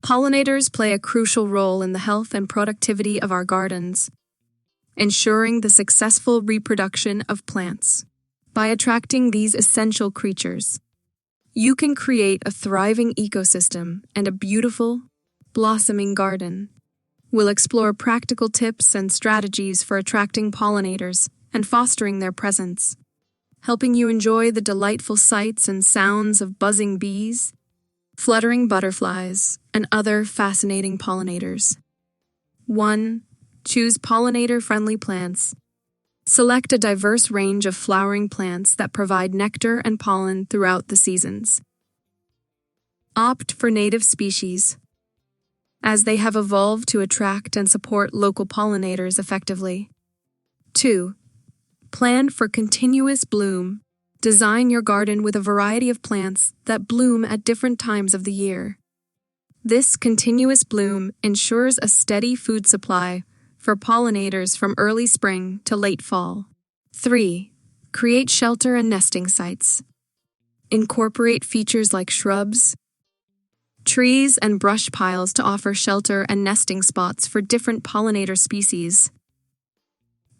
Pollinators play a crucial role in the health and productivity of our gardens, ensuring the successful reproduction of plants. By attracting these essential creatures, you can create a thriving ecosystem and a beautiful, blossoming garden. We'll explore practical tips and strategies for attracting pollinators and fostering their presence, helping you enjoy the delightful sights and sounds of buzzing bees, fluttering butterflies, and other fascinating pollinators. 1. Choose pollinator-friendly plants. Select a diverse range of flowering plants that provide nectar and pollen throughout the seasons. Opt for native species, as they have evolved to attract and support local pollinators effectively. 2. Plan for continuous bloom. Design your garden with a variety of plants that bloom at different times of the year. This continuous bloom ensures a steady food supply for pollinators from early spring to late fall. 3. Create shelter and nesting sites. Incorporate features like shrubs, trees, and brush piles to offer shelter and nesting spots for different pollinator species.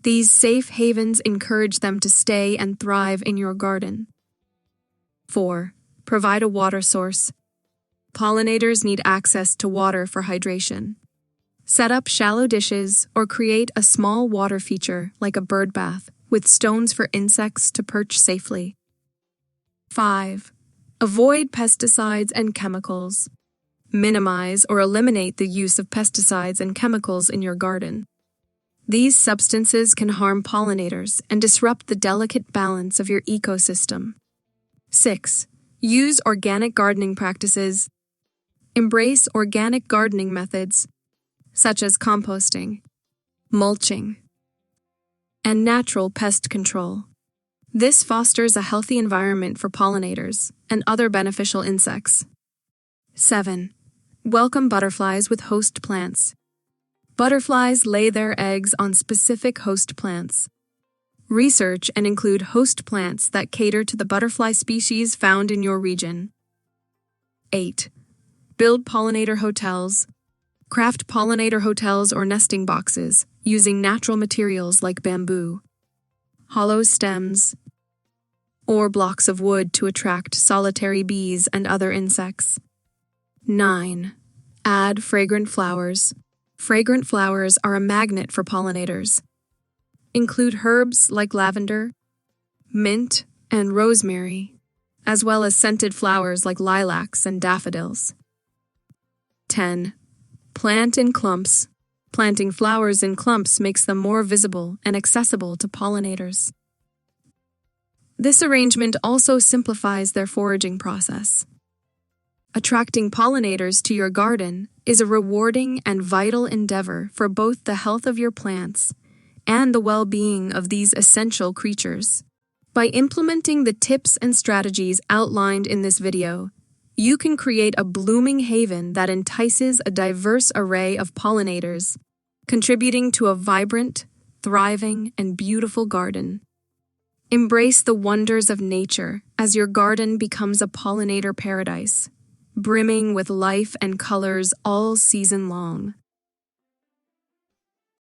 These safe havens encourage them to stay and thrive in your garden. 4. Provide a water source. Pollinators need access to water for hydration. Set up shallow dishes or create a small water feature like a bird bath with stones for insects to perch safely. 5. Avoid pesticides and chemicals. Minimize or eliminate the use of pesticides and chemicals in your garden. These substances can harm pollinators and disrupt the delicate balance of your ecosystem. 6. Use organic gardening practices. Embrace organic gardening methods, such as composting, mulching, and natural pest control. This fosters a healthy environment for pollinators and other beneficial insects. 7. Welcome butterflies with host plants. Butterflies lay their eggs on specific host plants. Research and include host plants that cater to the butterfly species found in your region. 8. Build pollinator hotels. Craft pollinator hotels or nesting boxes using natural materials like bamboo, hollow stems, or blocks of wood to attract solitary bees and other insects. 9. Add fragrant flowers. Fragrant flowers are a magnet for pollinators. Include herbs like lavender, mint, and rosemary, as well as scented flowers like lilacs and daffodils. 10. Plant in clumps. Planting flowers in clumps makes them more visible and accessible to pollinators. This arrangement also simplifies their foraging process. Attracting pollinators to your garden is a rewarding and vital endeavor for both the health of your plants and the well-being of these essential creatures. By implementing the tips and strategies outlined in this video, you can create a blooming haven that entices a diverse array of pollinators, contributing to a vibrant, thriving, and beautiful garden. Embrace the wonders of nature as your garden becomes a pollinator paradise, brimming with life and colors all season long.